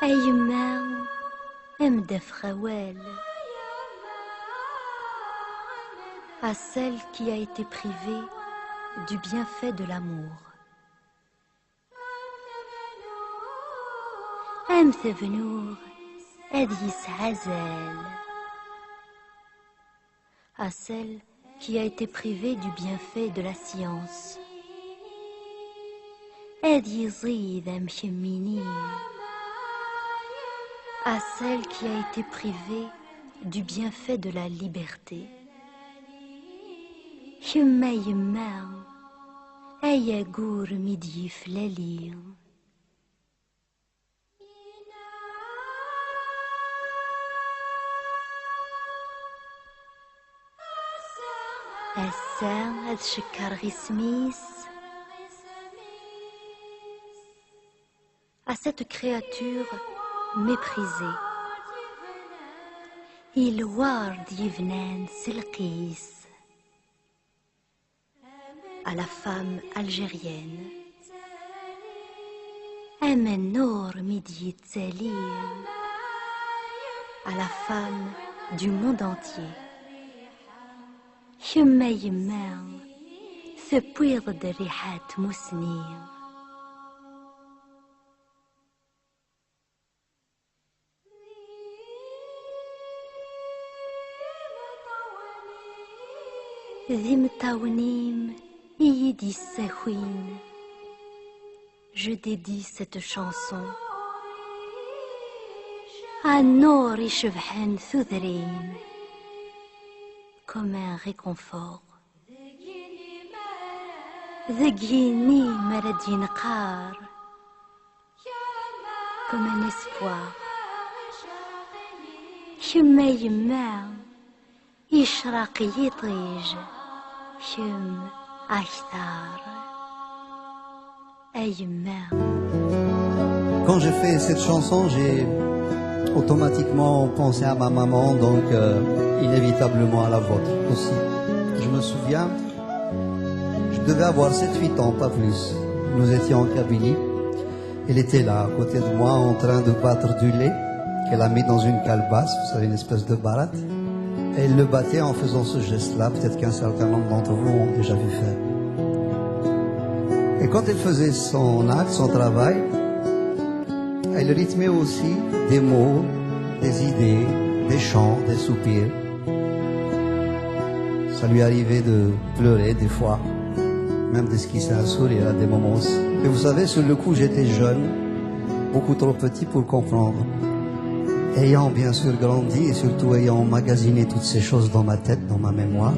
أيما أمدف خوال à celle qui a été privée du bienfait de l'amour. أمثف نور أديس عزال à celle qui a été privée du bienfait de la science. أدي زيد مشمينين à celle qui a été privée du bienfait de la liberté. يما يما أيا قور مدي فلالي أسا هاد شكر غسميس à cette créature méprisée. Il ward yivnan silqis à la femme algérienne. Amen nour midi tsalim à la femme du monde entier. Yemma yemma ثبويض الريحات مسنين. ذي متاونيم يدي الساخوين. Je dédie cette chanson à نور يشبحن ثذرين comme un réconfort. ذقيني مرد ينقار comme un espoir. يما يما يشرق يطيج يم أكثر أيما. Quand j'ai fait cette chanson, j'ai automatiquement pensé à ma maman, donc inévitablement à la vôtre aussi. Je me souviens, je devais avoir 7-8 ans, pas plus. Nous étions en Kabylie. Elle était là, à côté de moi, en train de battre du lait qu'elle a mis dans une calebasse, vous savez, une espèce de baratte. Et elle le battait en faisant ce geste-là, peut-être qu'un certain nombre d'entre vous ont déjà vu faire. Et quand elle faisait son acte, son travail, elle rythmait aussi des mots, des idées, des chants, des soupirs. Ça lui arrivait de pleurer des fois, même d'esquisser un sourire à des moments aussi. Et vous savez, sur le coup, j'étais jeune, beaucoup trop petit pour comprendre. Ayant bien sûr grandi et surtout ayant emmagasiné toutes ces choses dans ma tête, dans ma mémoire,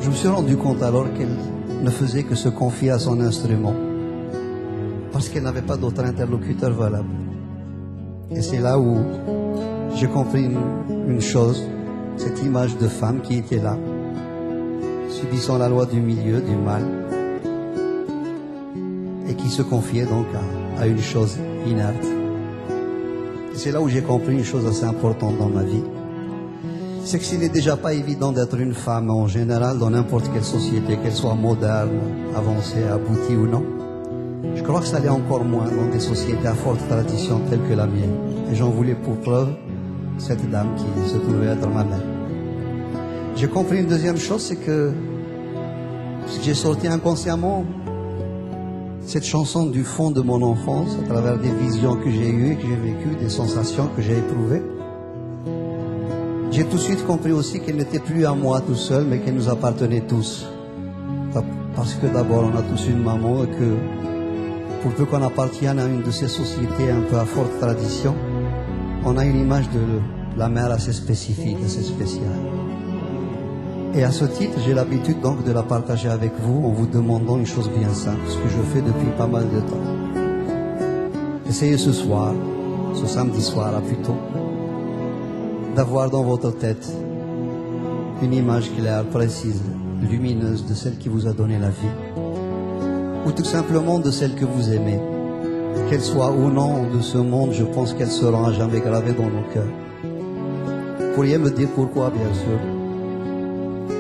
je me suis rendu compte alors qu'elle ne faisait que se confier à son instrument, parce qu'elle n'avait pas d'autre interlocuteur valable. Et c'est là où j'ai compris une chose, cette image de femme qui était là, subissant la loi du milieu, du mal, et qui se confiait donc à une chose inerte. Et c'est là où j'ai compris une chose assez importante dans ma vie, c'est que s'il n'est déjà pas évident d'être une femme en général dans n'importe quelle société, qu'elle soit moderne, avancée, aboutie ou non, je crois que ça l'est encore moins dans des sociétés à forte tradition telles que la mienne. Et j'en voulais pour preuve cette dame qui se trouvait être ma mère. J'ai compris une deuxième chose, c'est que j'ai sorti inconsciemment cette chanson du fond de mon enfance, à travers des visions que j'ai eues, que j'ai vécues, des sensations que j'ai éprouvées. J'ai tout de suite compris aussi qu'elle n'était plus à moi tout seul, mais qu'elle nous appartenait tous. Parce que d'abord, on a tous une maman et que pour peu qu'on appartienne à une de ces sociétés un peu à forte tradition, on a une image de la mère assez spécifique, assez spéciale. Et à ce titre, j'ai l'habitude donc de la partager avec vous en vous demandant une chose bien simple, ce que je fais depuis pas mal de temps. Essayez ce soir, ce samedi soir là plutôt, d'avoir dans votre tête une image claire, précise, lumineuse de celle qui vous a donné la vie, ou tout simplement de celle que vous aimez. Qu'elle soit ou non de ce monde, je pense qu'elle sera à jamais gravée dans nos cœurs. Vous pourriez me dire pourquoi, bien sûr.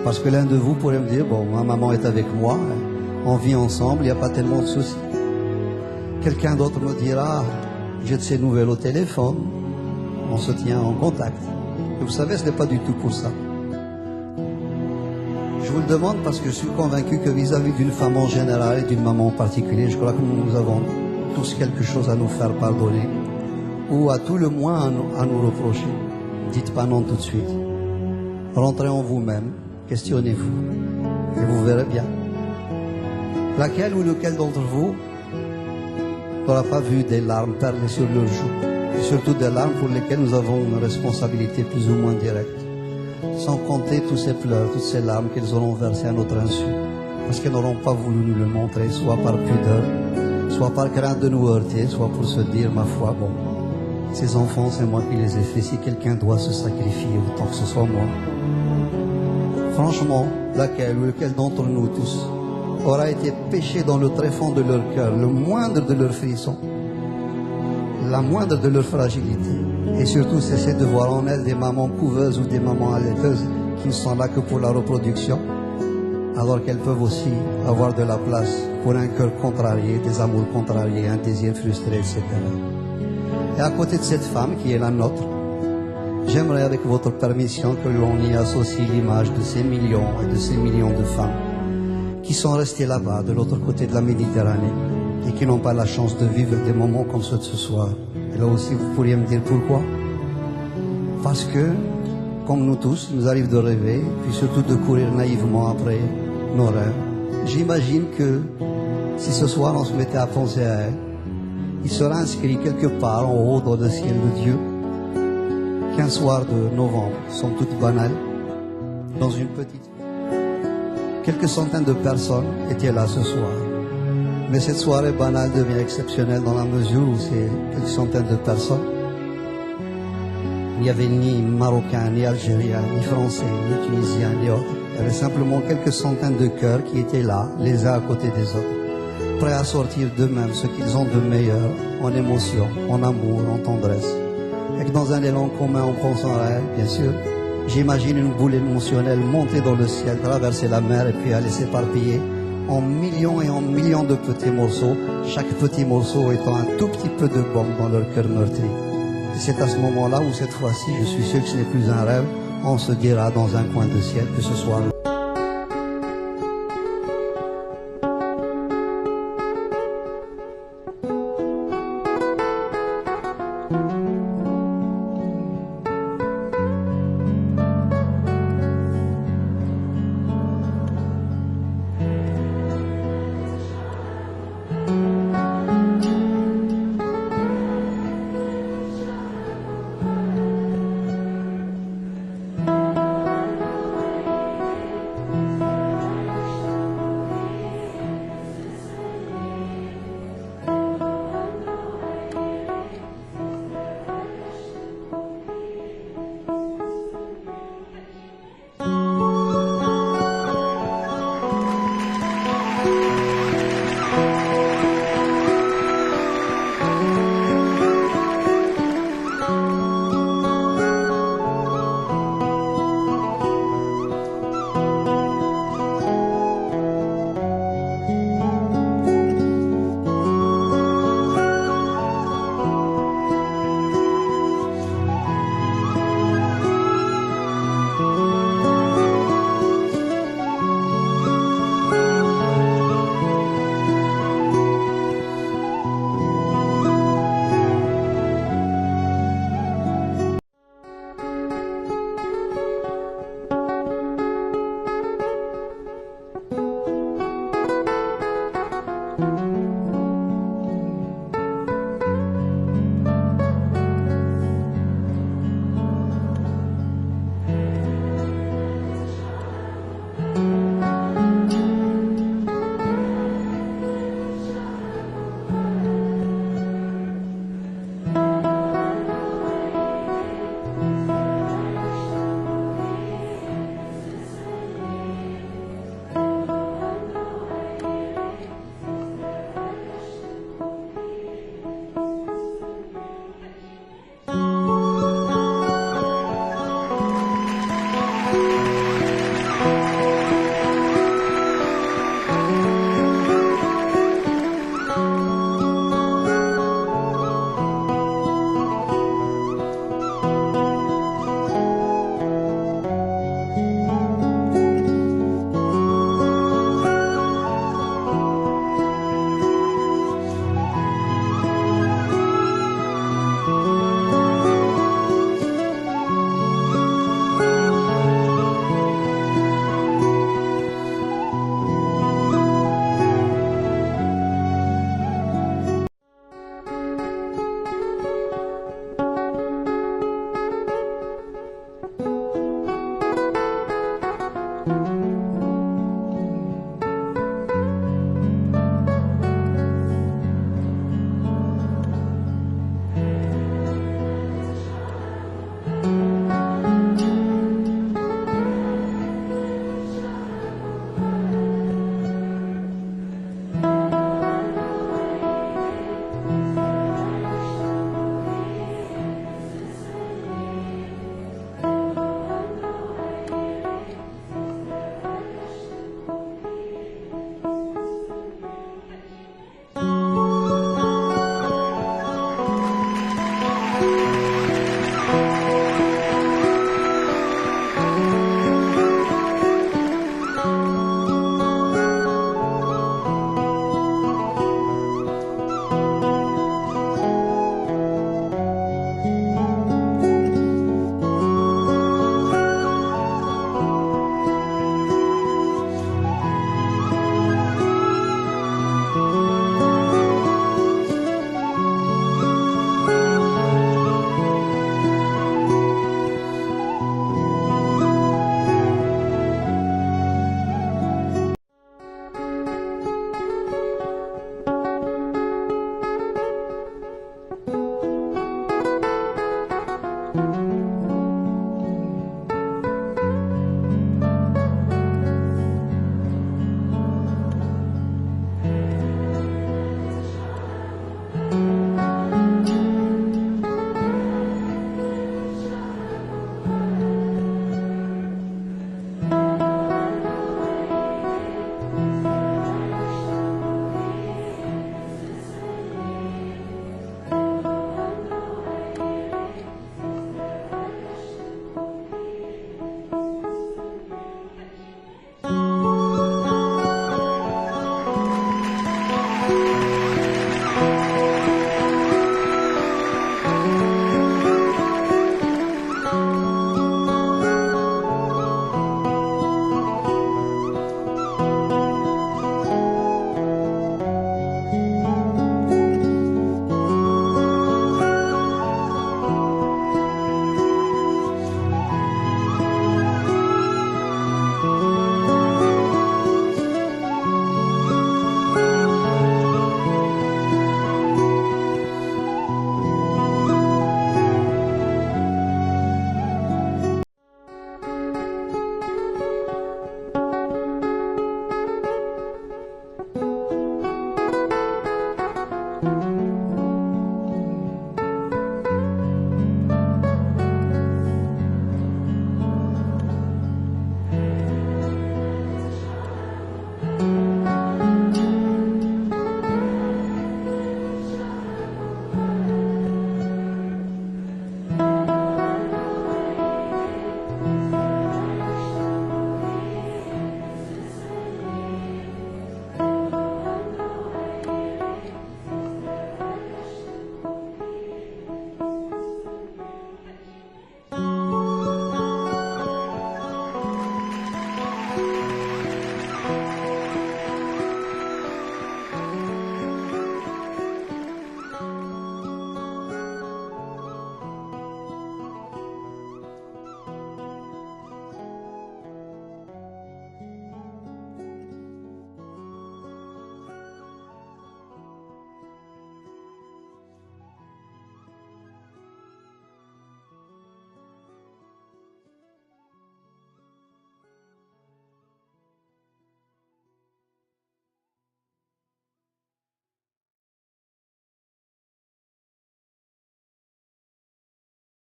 Parce que l'un de vous pourrait me dire, bon, ma maman est avec moi, on vit ensemble, il n'y a pas tellement de soucis. Quelqu'un d'autre me dira, j'ai de ses nouvelles au téléphone, on se tient en contact. Et vous savez, ce n'est pas du tout pour ça. Je vous le demande parce que je suis convaincu que vis-à-vis d'une femme en général et d'une maman en particulier, je crois que nous avons tous quelque chose à nous faire pardonner ou à tout le moins à nous reprocher. Dites pas non tout de suite. Rentrez en vous-même, questionnez-vous et vous verrez bien. Laquelle ou lequel d'entre vous n'aura pas vu des larmes perler sur leurs joues, et surtout des larmes pour lesquelles nous avons une responsabilité plus ou moins directe, sans compter tous ces pleurs, toutes ces larmes qu'elles auront versées à notre insu, parce qu'elles n'auront pas voulu nous le montrer, soit par pudeur, soit par crainte de nous heurter, soit pour se dire, ma foi, bon, ces enfants, c'est moi qui les ai faits, si quelqu'un doit se sacrifier, autant que ce soit moi. Franchement, laquelle ou lequel d'entre nous tous aura été péché dans le tréfonds de leur cœur, le moindre de leurs frissons, la moindre de leur fragilité, et surtout cesser de voir en elles des mamans couveuses ou des mamans allaiteuses qui ne sont là que pour la reproduction, alors qu'elles peuvent aussi avoir de la place pour un cœur contrarié, des amours contrariés, un désir frustré, etc. Et à côté de cette femme qui est la nôtre, j'aimerais avec votre permission que l'on y associe l'image de ces millions et de ces millions de femmes qui sont restées là-bas, de l'autre côté de la Méditerranée, et qui n'ont pas la chance de vivre des moments comme ceux de ce soir. Et là aussi, vous pourriez me dire pourquoi? Parce que, comme nous tous, il nous arrive de rêver, puis surtout de courir naïvement après nos rêves. J'imagine que si ce soir on se mettait à penser à elle, il sera inscrit quelque part en haut dans le ciel de Dieu qu'un soir de novembre, somme toute banal, dans une petite... Quelques centaines de personnes étaient là ce soir. Mais cette soirée banale devient exceptionnelle dans la mesure où c'est quelques centaines de personnes. Il n'y avait ni Marocains, ni Algériens, ni Français, ni Tunisiens, ni autres. Il y avait simplement quelques centaines de cœurs qui étaient là, les uns à côté des autres, prêts à sortir d'eux-mêmes ce qu'ils ont de meilleur en émotion, en amour, en tendresse. Et que dans un élan commun en pensant à elle, bien sûr, j'imagine une boule émotionnelle monter dans le ciel, traverser la mer et puis aller s'éparpiller en millions et en millions de petits morceaux, chaque petit morceau étant un tout petit peu de bombe dans leur cœur meurtri. Et c'est à ce moment-là où cette fois-ci, je suis sûr que ce n'est plus un rêve, on se dira dans un coin de ciel que ce soit